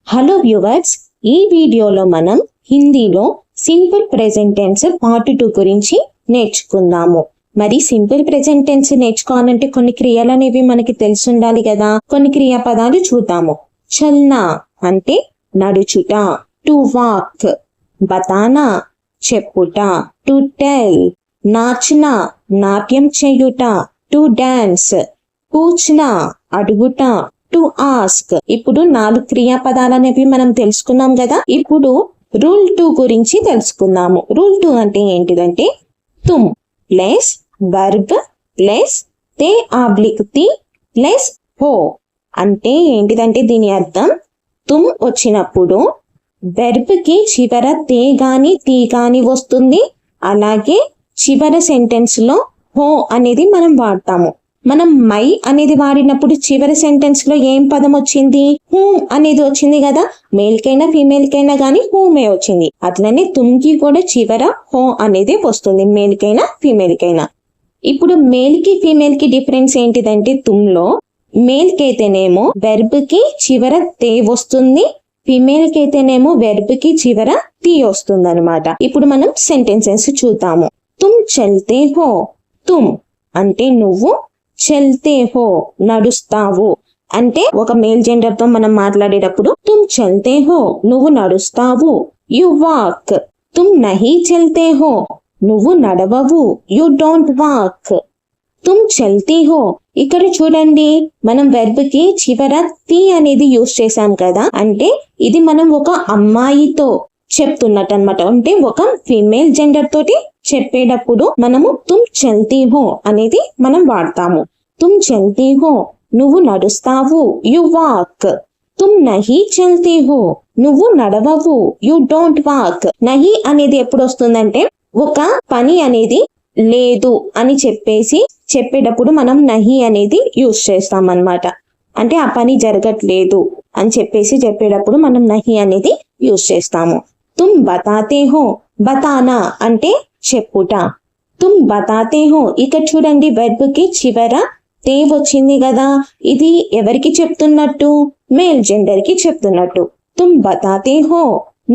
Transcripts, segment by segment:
Hello viewers, ఈ వీడియోలో మనం హిందీలో సింపుల్ ప్రెజెంట్ టెన్స్ పార్ట్ 2 గురించి నేర్చుకుందాము. మరి సింపుల్ ప్రెజెంట్ టెన్స్ నేర్చుకోవాలంటే కొన్ని క్రియలు అనేవి మనకి తెలిసి ఉండాలి కదా. కొన్ని క్రియాపదాలు చూద్దాము. చల్నా అంటే నడుచుట, టు వాక్, బతానా చెప్పుట, టు టెల్, నాచనా నాట్యం చేయుట, టు డాన్స్, పూచ్నా అడుగుట, టు ఆస్క్. ఇప్పుడు 4 క్రియాపదాలు అనేవి మనం తెలుసుకున్నాం కదా. ఇప్పుడు రూల్ 2 గురించి తెలుసుకుందాము. రూల్ 2 అంటే ఏంటిదంటే తుమ్ ప్లస్ వర్బ్ ప్లస్ తే ఆబ్లిక్ తి ప్లస్ హో. అంటే ఏంటిదంటే దీని అర్థం తుమ్ వచ్చినప్పుడు వెర్బ్ కి చివర తే గాని తి గాని వస్తుంది. అలాగే చివర సెంటెన్స్ లో హో అనేది మనం వాడతాము. మనం మై అనేది వాడినప్పుడు చివరి సెంటెన్స్ లో ఏం పదం వచ్చింది? హూమ్ అనేది వచ్చింది కదా. మేల్ కైనా ఫీమేల్ కైనా గానీ హూమే వచ్చింది. అట్లనే తుమ్కి కూడా చివర హో అనేది వస్తుంది, మేల్ కైనా ఫీమేల్ కైనా. ఇప్పుడు మేల్ కి ఫీమేల్ కి డిఫరెన్స్ ఏంటిదంటే తుమ్లో మేల్ కి అయితేనేమో వెర్బ్ కి చివర తే వస్తుంది, ఫీమేల్ కి అయితేనేమో వెర్బ్ కి చివర తి వస్తుంది అనమాట. ఇప్పుడు మనం సెంటెన్సెస్ చూద్దాము. తుమ్ చల్తే హో. తుమ్ అంటే నువ్వు, చల్తే హో నడుస్తావు. అంటే ఒక మేల్ జెండర్ తో మనం మాట్లాడేటప్పుడు తుమ్ చల్తే హో నువ్వు నడుస్తావు. You walk. తుమ్ నహీ చల్తే హో నువ్వు నడవవు. You don't walk. తుమ్ చల్తీ హో. ఇక్కడ చూడండి, మనం వెర్బ్ కి చివర తి అనేది యూజ్ చేసాం కదా. అంటే ఇది మనం ఒక అమ్మాయితో చెప్తున్నట్టు అనమాట. అంటే ఒక ఫీమేల్ జెండర్ తోటి చెప్పేటప్పుడు మనము తుమ్ చల్తీ హో అనేది మనం వాడతాము. తుమ్ చల్తీ హో నువ్వు నడుస్తావు. You walk. తుమ్ నహీ చల్తీ హో నువ్వు నడవవు. You don't walk. నహీ అనేది ఎప్పుడు వస్తుందంటే ఒక పని అనేది లేదు అని చెప్పేటప్పుడు మనం నహీ అనేది యూజ్ చేస్తాం అన్నమాట. అంటే ఆ పని జరగట్లేదు అని చెప్పేటప్పుడు మనం నహీ అనేది యూజ్ చేస్తాము. తుమ్ బతాతే హో. బతానా అంటే చెప్పుట. తుమ్ బతాతే హో. ఇక్కడ చూడండి, వెర్బ్ కి చివర తే వచ్చింది కదా. ఇది ఎవరికి చెప్తున్నట్టు? మేల్ జెండర్ కి చెప్తున్నట్టు. తుమ్ బతాతే హో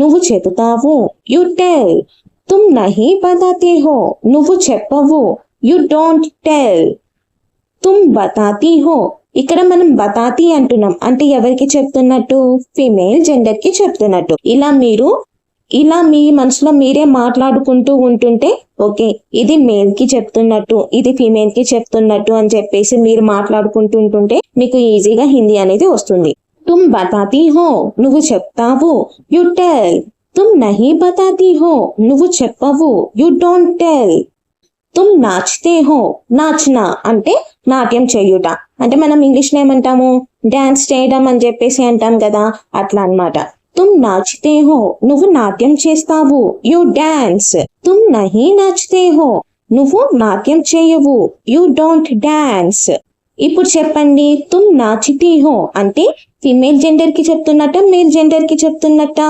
నువ్వు చెబుతావు. You tell. తుమ్ నహీ బతాతే హో నువ్వు చెప్పవు. You don't tell. తుమ్ బతాతీ హో. ఇక్కడ మనం బతాతి అంటున్నాం, అంటే ఎవరికి చెప్తున్నట్టు? ఫీమేల్ జెండర్ కి చెప్తున్నట్టు. ఇలా మీ మనసులో మీరే మాట్లాడుకుంటూ ఉంటుంటే ఓకే, ఇది మేల్ కి చెప్తున్నట్టు, ఇది ఫీమేల్ కి చెప్తున్నట్టు అని చెప్పేసి మీరు మాట్లాడుకుంటూ ఉంటుంటే మీకు ఈజీగా హిందీ అనేది వస్తుంది. తుమ్ బతాతీ హో నువ్వు చెప్తావు. You tell. తుమ్ నహీ బతాతీ హో నువ్వు చెప్పవు. You don't tell. తుమ్ నాచ్తే హో. నాచనా అంటే నాట్యం చేయుట. అంటే మనం ఇంగ్లీష్ లో ఏమంటాము? డాన్స్ చేయడం అని చెప్పేసి అంటాం కదా, అట్లా అన్నమాట. తుమ్ నాచ్తే హో నువ్వు నాట్యం చేస్తావు. You dance. తుమ్ నహీ నాచ్తే హో నువ్వు నాట్యం చేయవు. You don't dance. ఇప్పుడు చెప్పండి, తుమ్ నాచితీ హో అంటే ఫీమేల్ జెండర్ కి చెప్తున్నట్ట, మేల్ జెండర్ కి చెప్తున్నట్ట?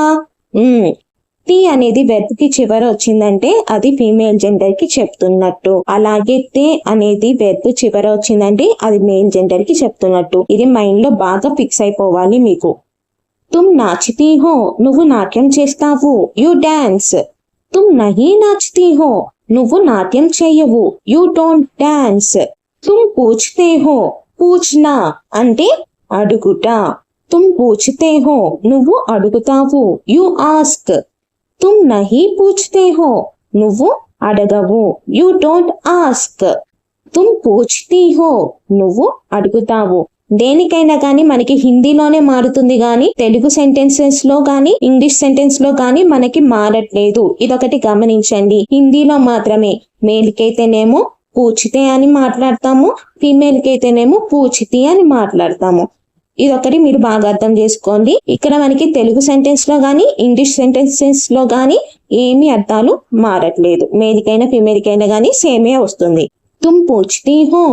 తి అనేది వెర్బ్ కి చివర వచ్చిందంటే అది ఫీమేల్ జెండర్ కి చెప్తున్నట్టు. అలాగే తే అనేది వెర్బ్ చివర వచ్చిందంటే అది మేల్ జెండర్ కి చెప్తున్నట్టు. ఇది మైండ్ లో బాగా ఫిక్స్ అయిపోవాలి మీకు. తుమ్ నాచితీ హో నువ్వు నాట్యం చేస్తావు. You dance. తుమ్ నహీ నాచ్తీ హో నువ్వు నాట్యం చేయవు. You don't dance. తుమ్ పూచ్తే హో. పూచ్నా అంటే అడుగుట. తుమ్ పూచ్తే హో నువ్వు అడుగుతావు. You ask. తుమ్ నహీ పూచ్తే హో నువ్వు అడగవు. You don't ask. తుమ్ పూచ్తీ హో నువ్వు అడుగుతావు. దేనికైనా కానీ మనకి హిందీలోనే మారుతుంది గాని తెలుగు సెంటెన్సెస్ లో గాని ఇంగ్లీష్ సెంటెన్స్ లో గాని మనకి మారట్లేదు. ఇదొకటి గమనించండి. హిందీలో మాత్రమే మేల్ కి అయితేనేమో పూచితే అని మాట్లాడతాము, ఫీమేల్ కి అయితేనేమో పూచితి అని మాట్లాడతాము. ఇదొకటి మీరు బాగా అర్థం చేసుకోండి. ఇక్కడ మనకి తెలుగు సెంటెన్స్ లో గాని ఇంగ్లీష్ సెంటెన్సెస్ లో గాని ఏమి అర్థాలు మారట్లేదు. మేల్ కైనా ఫీమేల్ కైనా గాని సేమే వస్తుంది. తుమ్ పూచ్తీ హో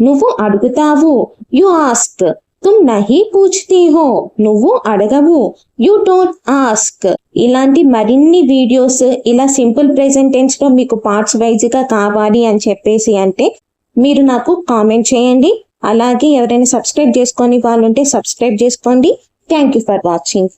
నువ్వు అడుగుతావు. You ask. తుమ్ నహీ పూచ్తీ హో నువ్వు అడగవు. You don't ask. ఇలాంటి మరిన్ని వీడియోస్ ఇలా సింపుల్ ప్రెజెంట్ టెన్స్ లో మీకు పార్ట్స్ వైజ్ గా కావాలి అని చెప్పేసి అంటే మీరు నాకు కామెంట్ చేయండి. అలాగే ఎవరైనా సబ్స్క్రైబ్ చేసుకొని వాళ్ళుంటే సబ్స్క్రైబ్ చేసుకోండి. Thank you for watching.